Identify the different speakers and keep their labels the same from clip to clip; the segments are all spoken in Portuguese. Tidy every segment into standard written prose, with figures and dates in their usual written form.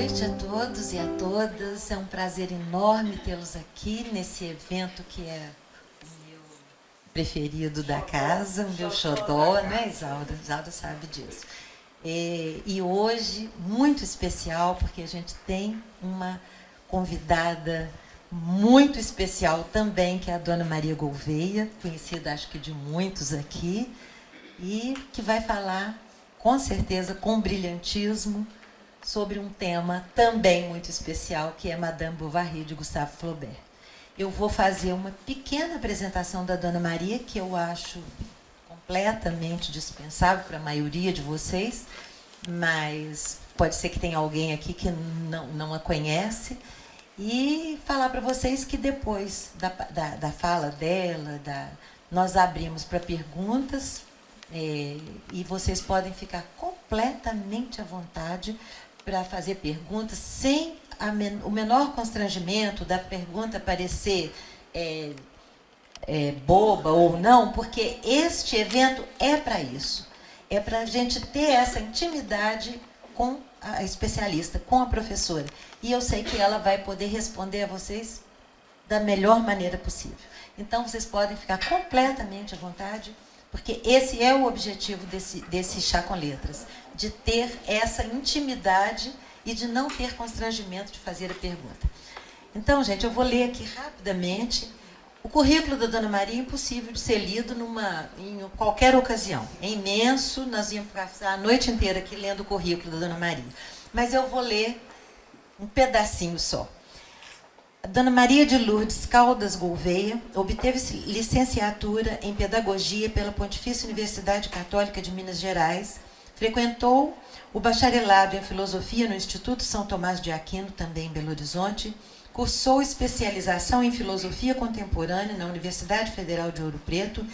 Speaker 1: noite a todos e a todas. É um prazer enorme tê-los aqui nesse evento que é o meu preferido da casa, o meu xodó, né, Isaura? Isaura sabe disso. E hoje, muito especial, porque a gente tem uma convidada muito especial também, que é a Dona Maria Gouveia, conhecida acho que de muitos aqui, e que vai falar, com certeza, com brilhantismo, sobre um tema também muito especial, que é Madame Bovary, de Gustave Flaubert. Eu vou fazer uma pequena apresentação da Dona Maria, que eu acho completamente dispensável para a maioria de vocês, mas pode ser que tenha alguém aqui que não a conhece, e falar para vocês que depois da fala dela, nós abrimos para perguntas, e vocês podem ficar completamente à vontade para fazer perguntas sem o menor constrangimento da pergunta parecer boba ou não, porque este evento é para isso. É para a gente ter essa intimidade com a especialista, com a professora. E eu sei que ela vai poder responder a vocês da melhor maneira possível. Então, vocês podem ficar completamente à vontade, porque esse é o objetivo desse Chá com Letras, de ter essa intimidade e de não ter constrangimento de fazer a pergunta. Então, gente, eu vou ler aqui rapidamente. O currículo da Dona Maria é impossível de ser lido em qualquer ocasião. É imenso, nós íamos passar a noite inteira aqui lendo o currículo da Dona Maria. Mas eu vou ler um pedacinho só. A Dona Maria de Lourdes Caldas Gouveia obteve licenciatura em Pedagogia pela Pontifícia Universidade Católica de Minas Gerais, frequentou o bacharelado em Filosofia no Instituto São Tomás de Aquino, também em Belo Horizonte, cursou especialização em Filosofia Contemporânea na Universidade Federal de Ouro Preto,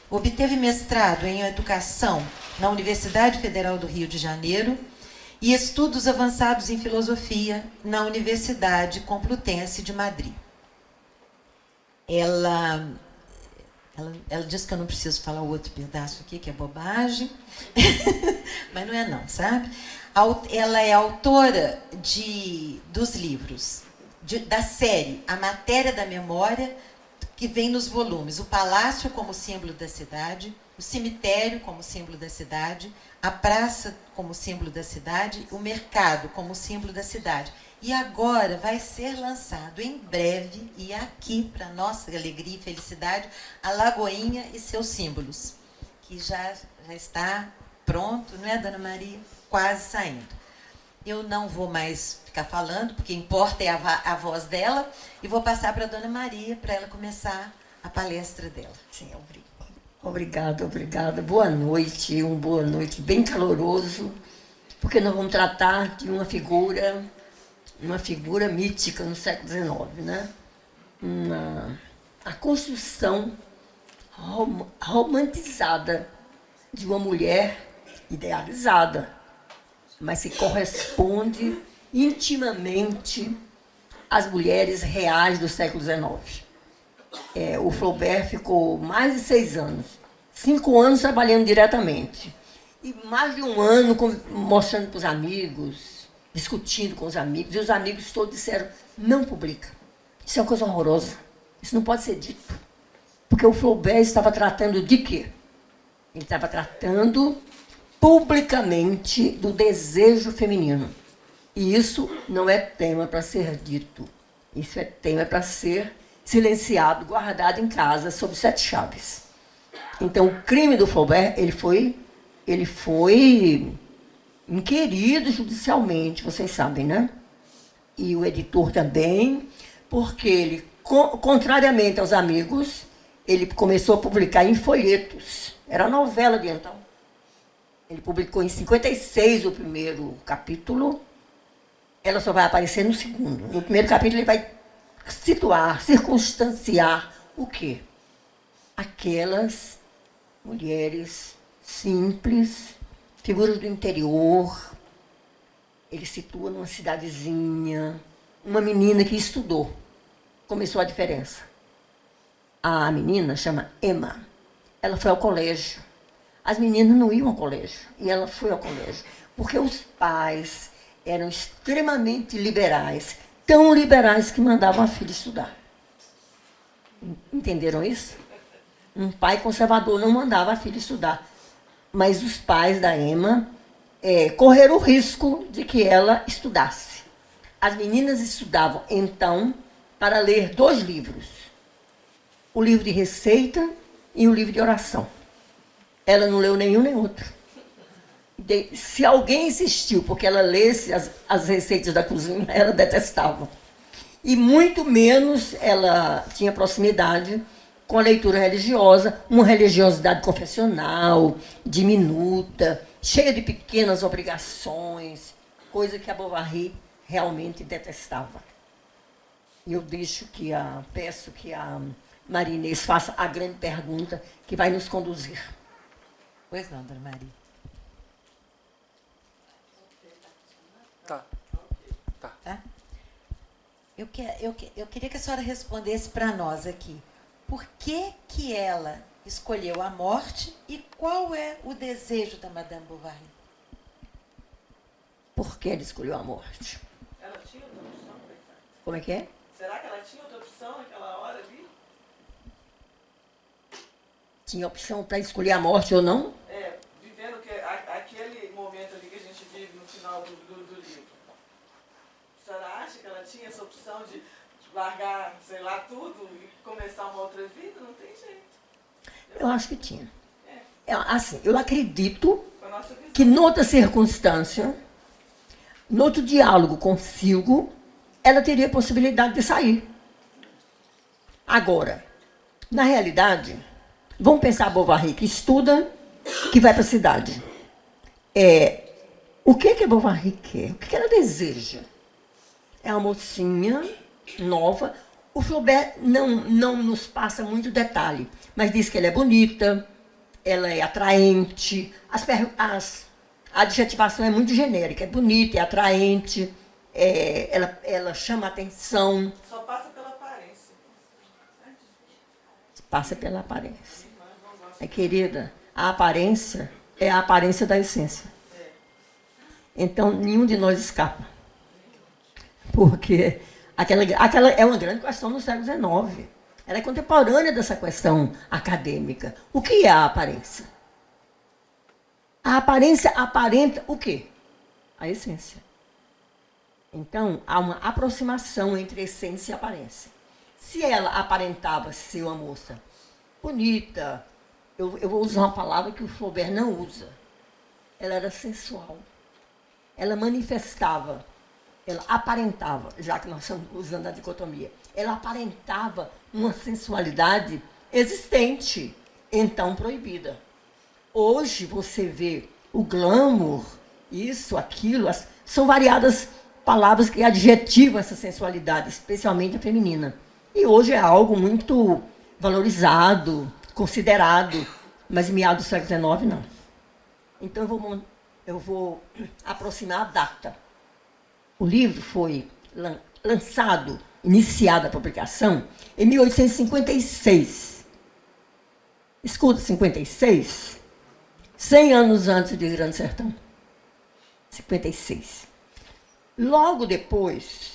Speaker 1: obteve mestrado em Educação na Universidade Federal do Rio de Janeiro e estudos avançados em Filosofia na Universidade Complutense de Madrid. Ela disse que eu não preciso falar o outro pedaço aqui, que é bobagem, mas não é não, sabe? Ela é autora dos livros, da série A Matéria da Memória, que vem nos volumes O Palácio como símbolo da cidade, O Cemitério como símbolo da cidade, A Praça como símbolo da cidade, O Mercado como símbolo da cidade. E agora vai ser lançado em breve, e aqui, para nossa alegria e felicidade, a Lagoinha e seus símbolos, que já está pronto, não é, Dona Maria? Quase saindo. Eu não vou mais ficar falando, porque importa é a voz dela, e vou passar para a Dona Maria, para ela começar a palestra dela.
Speaker 2: Sim, obrigada. Boa noite, boa noite bem caloroso, porque nós vamos tratar de uma figura mítica no século XIX, né? A construção romantizada de uma mulher idealizada, mas que corresponde intimamente às mulheres reais do século XIX. O Flaubert ficou mais de 6 anos, 5 anos trabalhando diretamente, e mais de 1 ano mostrando para os amigos, discutindo com os amigos, e os amigos todos disseram, não publica. Isso é uma coisa horrorosa. Isso não pode ser dito. Porque o Flaubert estava tratando de quê? Ele estava tratando publicamente do desejo feminino. E isso não é tema para ser dito. Isso é tema para ser silenciado, guardado em casa, sob 7 chaves. Então, o crime do Flaubert, ele foi inquirido judicialmente, vocês sabem, né? E o editor também, porque ele, contrariamente aos amigos, ele começou a publicar em folhetos. Era novela de então. Ele publicou em 56 o primeiro capítulo, ela só vai aparecer no segundo. No primeiro capítulo ele vai circunstanciar o quê? Aquelas mulheres simples, figuras do interior. Ele situa numa cidadezinha, uma menina que estudou. Começou a diferença. A menina chama Emma. Ela foi ao colégio. As meninas não iam ao colégio, e ela foi ao colégio. Porque os pais eram extremamente liberais, tão liberais que mandavam a filha estudar. Entenderam isso? Um pai conservador não mandava a filha estudar, mas os pais da Emma correram o risco de que ela estudasse. As meninas estudavam, então, para ler 2 livros. O livro de receita e o livro de oração. Ela não leu nenhum nem outro. Se alguém insistiu porque ela lesse as receitas da cozinha, ela detestava. E muito menos ela tinha proximidade com a leitura religiosa, uma religiosidade confessional, diminuta, cheia de pequenas obrigações, coisa que a Bovary realmente detestava. E eu peço que a Maria Inês faça a grande pergunta que vai nos conduzir.
Speaker 1: Pois não, dona Maria.
Speaker 3: Tá.
Speaker 1: Tá? Eu queria que a senhora respondesse para nós aqui. Por que ela escolheu a morte e qual é o desejo da Madame Bovary?
Speaker 2: Por que ela escolheu a morte?
Speaker 4: Ela tinha outra opção, coitada.
Speaker 2: Como é que é?
Speaker 4: Será que ela tinha outra opção naquela hora ali?
Speaker 2: Tinha opção para escolher a morte ou não?
Speaker 4: Vivendo aquele momento ali que a gente vive no final do livro. A senhora acha que ela tinha essa opção de largar, sei lá, tudo e começar uma outra vida? Não tem jeito.
Speaker 2: Eu acho que tinha. Assim, eu acredito
Speaker 4: Com a nossa visão.
Speaker 2: que, noutra circunstância, noutro diálogo consigo, ela teria possibilidade de sair. Agora, na realidade, vamos pensar a Bovary que estuda, que vai para a cidade. O que a Bovary quer? O que ela deseja? É uma mocinha nova. O Flaubert não nos passa muito detalhe, mas diz que ela é bonita, ela é atraente, a adjetivação é muito genérica, é bonita, é atraente, ela chama atenção.
Speaker 4: Só passa pela aparência.
Speaker 2: Passa pela aparência. Querida, a aparência é a aparência da essência. Então, nenhum de nós escapa. Porque aquela é uma grande questão no século XIX. Ela é contemporânea dessa questão acadêmica. O que é a aparência? A aparência aparenta o quê? A essência. Então, há uma aproximação entre essência e aparência. Se ela aparentava ser uma moça bonita, eu vou usar uma palavra que o Flaubert não usa. Ela era sensual. Ela manifestava, ela aparentava, já que nós estamos usando a dicotomia, ela aparentava uma sensualidade existente, então proibida. Hoje você vê o glamour, isso, aquilo, são variadas palavras que adjetivam essa sensualidade, especialmente a feminina. E hoje é algo muito valorizado, considerado, mas em meados do século XIX, não. Então eu vou aproximar a data. O livro foi lançado, iniciada a publicação, em 1856. Escuta, 56, 100 anos antes de Grande Sertão. 56. Logo depois,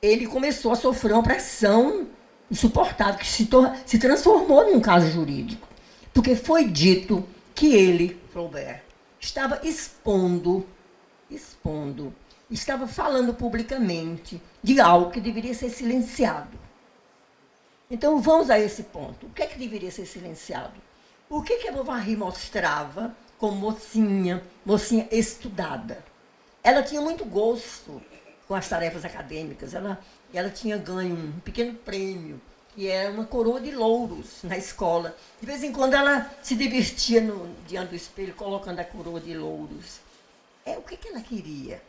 Speaker 2: ele começou a sofrer uma pressão insuportável, que se transformou num caso jurídico. Porque foi dito que ele, Flaubert, estava expondo, estava falando publicamente de algo que deveria ser silenciado. Então, vamos a esse ponto. O que é que deveria ser silenciado? O que a Bovary mostrava como mocinha estudada? Ela tinha muito gosto com as tarefas acadêmicas. Ela tinha ganho um pequeno prêmio, que era uma coroa de louros na escola. De vez em quando ela se divertia diante do espelho, colocando a coroa de louros. O que ela queria?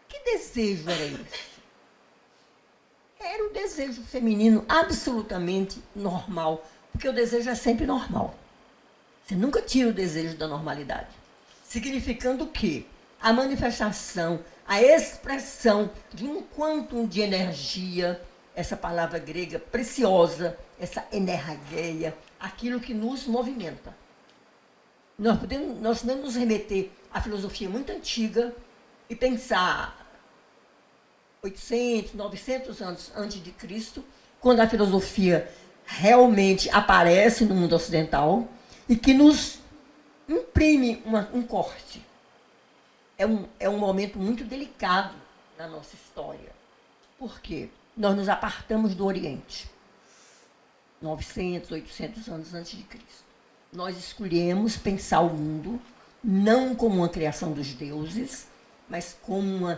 Speaker 2: Que desejo era esse? Era um desejo feminino absolutamente normal, porque o desejo é sempre normal. Você nunca tira o desejo da normalidade. Significando o quê? A manifestação, a expressão de um quantum de energia, essa palavra grega preciosa, essa energeia, aquilo que nos movimenta. Nós podemos nos remeter à filosofia muito antiga, e pensar 800, 900 anos antes de Cristo, quando a filosofia realmente aparece no mundo ocidental e que nos imprime um corte. É um momento muito delicado na nossa história. Por quê? Nós nos apartamos do Oriente. 900, 800 anos antes de Cristo. Nós escolhemos pensar o mundo não como uma criação dos deuses, mas como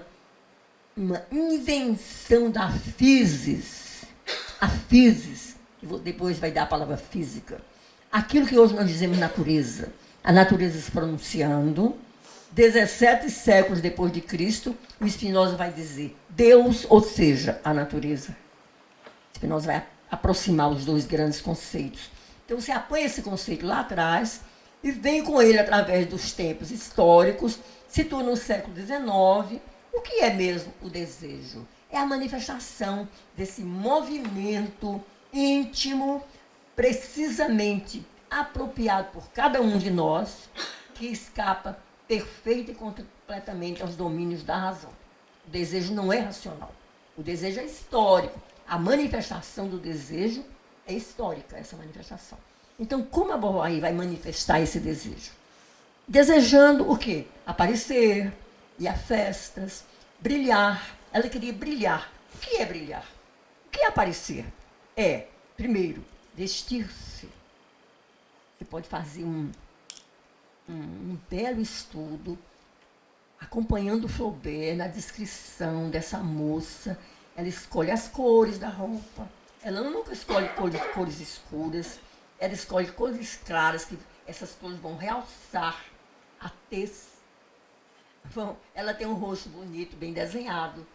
Speaker 2: uma invenção da physis. A physis, que depois vai dar a palavra física. Aquilo que hoje nós dizemos natureza. A natureza se pronunciando. 17 séculos depois de Cristo, o Spinoza vai dizer Deus, ou seja, a natureza. Spinoza vai aproximar os dois grandes conceitos. Então você apanha esse conceito lá atrás e vem com ele através dos tempos históricos, situa no século XIX. O que é mesmo o desejo? É a manifestação desse movimento íntimo, precisamente apropriado por cada um de nós, que escapa perfeita e completamente aos domínios da razão. O desejo não é racional. O desejo é histórico. A manifestação do desejo é histórica, essa manifestação. Então, como a Bovary vai manifestar esse desejo? Desejando o quê? Aparecer, ir a festas, brilhar. Ela queria brilhar. O que é brilhar? O que é aparecer? É, primeiro, vestir-se. Você pode fazer um belo estudo, acompanhando Flaubert na descrição dessa moça. Ela escolhe as cores da roupa. Ela nunca escolhe cores escuras. Ela escolhe cores claras, que essas cores vão realçar a tez. Ela tem um rosto bonito, bem desenhado.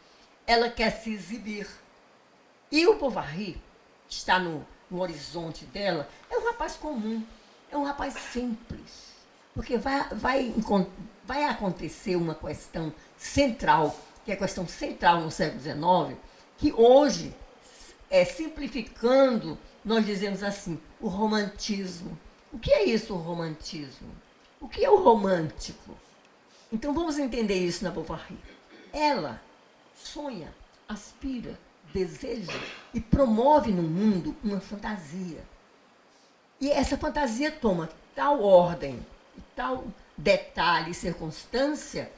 Speaker 2: Ela quer se exibir. E o Bovary, que está no horizonte dela, é um rapaz comum, é um rapaz simples. Porque vai acontecer uma questão central, que é a questão central no século XIX, que hoje, simplificando, nós dizemos assim, o romantismo. O que é isso, o romantismo? O que é o romântico? Então vamos entender isso na Bovary. Ela sonha, aspira, deseja e promove no mundo uma fantasia. E essa fantasia toma tal ordem, tal detalhe e circunstância,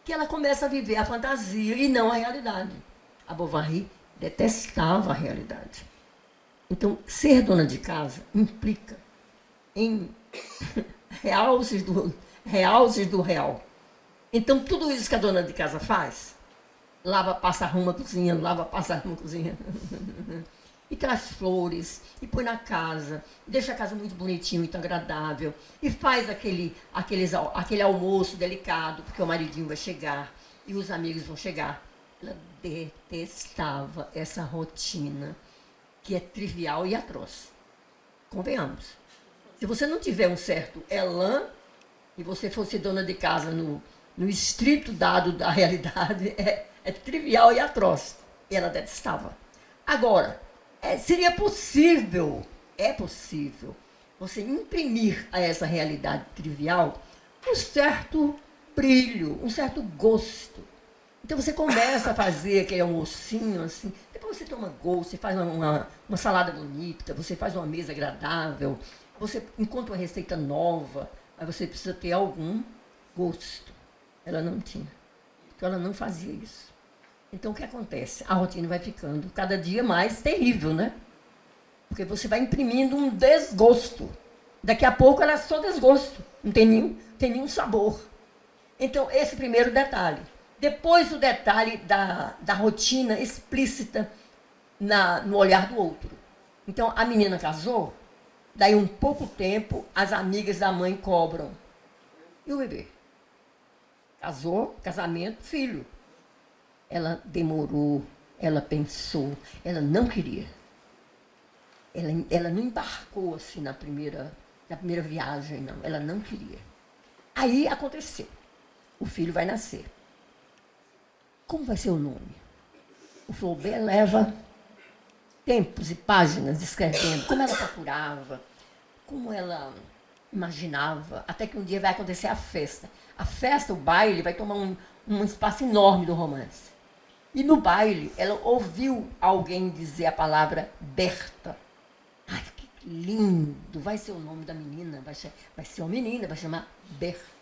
Speaker 2: que ela começa a viver a fantasia e não a realidade. A Bovary detestava a realidade. Então, ser dona de casa implica em realces do real. Então, tudo isso que a dona de casa faz, lava, passa, arruma, cozinha, lava, passa, arruma, cozinha, e traz flores, e põe na casa, e deixa a casa muito bonitinha, muito agradável, e faz aquele almoço delicado, porque o maridinho vai chegar, e os amigos vão chegar. Ela detestava essa rotina, que é trivial e atroz. Convenhamos. Se você não tiver um certo elan, e você fosse dona de casa no estrito dado da realidade, é trivial e atroz. E ela detestava. Agora, seria possível, é possível, você imprimir a essa realidade trivial um certo brilho, um certo gosto. Então você começa a fazer aquele almocinho assim, depois você toma gosto, você faz uma salada bonita, você faz uma mesa agradável, você encontra uma receita nova, mas você precisa ter algum gosto. Ela não tinha. Então ela não fazia isso. Então o que acontece? A rotina vai ficando cada dia mais terrível, né? Porque você vai imprimindo um desgosto. Daqui a pouco ela é só desgosto, não tem nenhum sabor. Então esse primeiro detalhe. Depois o detalhe da rotina explícita no olhar do outro. Então a menina casou, daí um pouco tempo as amigas da mãe cobram. E o bebê? Casou, casamento, filho. Ela demorou, ela pensou, ela não queria. Ela não embarcou assim na primeira viagem, não. Ela não queria. Aí aconteceu. O filho vai nascer. Como vai ser o nome? O Flaubert leva tempos e páginas escrevendo como ela procurava, como ela imaginava, até que um dia vai acontecer a festa. A festa, o baile, vai tomar um espaço enorme do romance. E no baile, ela ouviu alguém dizer a palavra Berta. Ai, que lindo! Vai ser o nome da menina, vai ser uma menina, vai chamar Berta.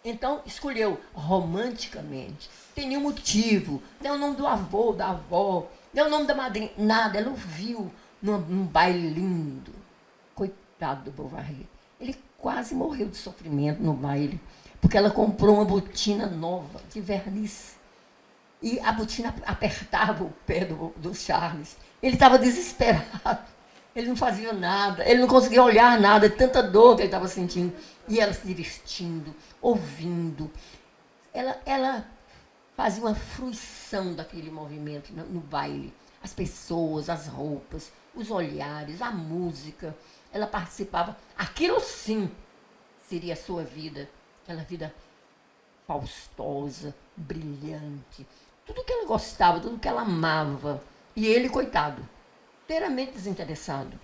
Speaker 2: Então, escolheu romanticamente. Tem nenhum motivo. Não é o nome do avô, da avó. Não é o nome da madrinha. Nada. Ela ouviu num baile lindo. Coitado do Bovary. Ele quase morreu de sofrimento no baile. Porque ela comprou uma botina nova, de verniz. E a botina apertava o pé do Charles. Ele estava desesperado. Ele não fazia nada. Ele não conseguia olhar nada. De tanta dor que ele estava sentindo. E ela se divertindo, ouvindo. Ela fazia uma fruição daquele movimento no baile. As pessoas, as roupas, os olhares, a música. Ela participava. Aquilo sim seria a sua vida. Aquela vida faustosa, brilhante. Tudo que ela gostava, tudo que ela amava. E ele, coitado, inteiramente desinteressado.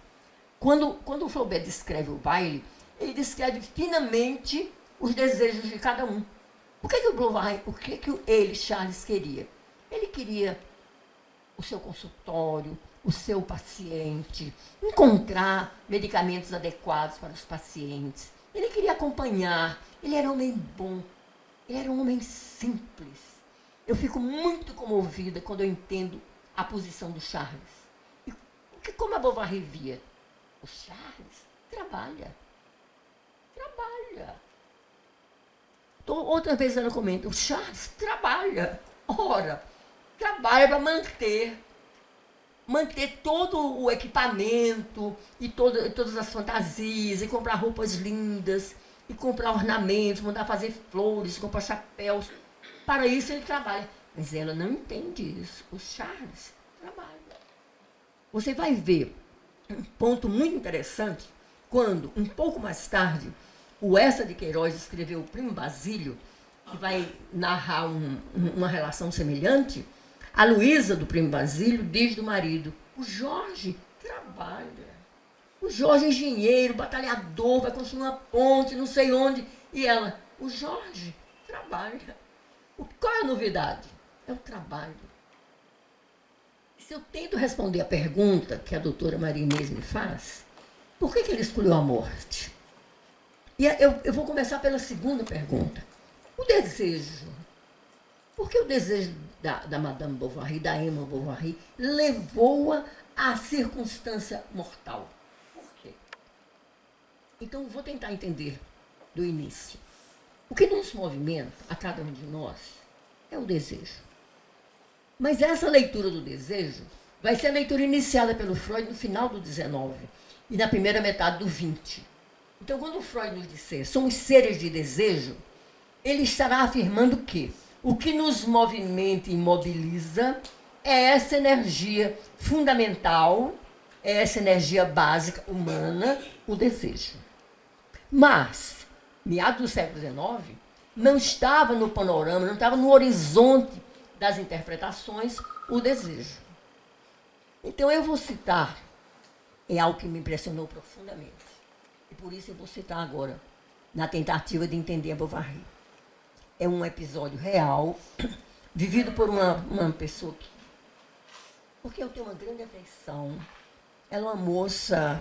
Speaker 2: Quando o Flaubert descreve o baile, ele descreve finamente os desejos de cada um. O que o Bovary, o que ele, Charles, queria? Ele queria o seu consultório, o seu paciente, encontrar medicamentos adequados para os pacientes. Ele queria acompanhar. Ele era um homem bom. Ele era um homem simples. Eu fico muito comovida quando eu entendo a posição do Charles. E como a Bovary via? O Charles trabalha. Outra vez ela comenta, o Charles trabalha. Ora, trabalha para manter todo o equipamento e todas as fantasias, e comprar roupas lindas, e comprar ornamentos, mandar fazer flores, comprar chapéus. Para isso ele trabalha. Mas ela não entende isso. O Charles trabalha. Você vai ver um ponto muito interessante quando, um pouco mais tarde, o Eça de Queiroz escreveu o Primo Basílio, que vai narrar uma relação semelhante. A Luísa, do Primo Basílio, diz do marido, o Jorge trabalha. O Jorge é engenheiro, batalhador, vai construir uma ponte, não sei onde. E ela, o Jorge trabalha. Qual é a novidade? É o trabalho. Se eu tento responder a pergunta que a doutora Maria Inês me faz, por que ele escolheu a morte? E eu vou começar pela segunda pergunta. O desejo. Por que o desejo da Madame Bovary, da Emma Bovary, levou-a à circunstância mortal? Por quê? Então, eu vou tentar entender do início. O que nos movimenta, a cada um de nós, é o desejo. Mas essa leitura do desejo vai ser a leitura iniciada pelo Freud no final do 19 e na primeira metade do 20. Então, quando o Freud nos disser somos seres de desejo, ele estará afirmando que o que nos movimenta e mobiliza é essa energia fundamental, é essa energia básica humana, o desejo. Mas, meados do século XIX, não estava no panorama, não estava no horizonte das interpretações o desejo. Então, eu vou citar, é algo que me impressionou profundamente. E por isso eu vou citar agora, na tentativa de entender a Bovary. É um episódio real, vivido por uma pessoa que... Porque eu tenho uma grande afeição. Ela é uma moça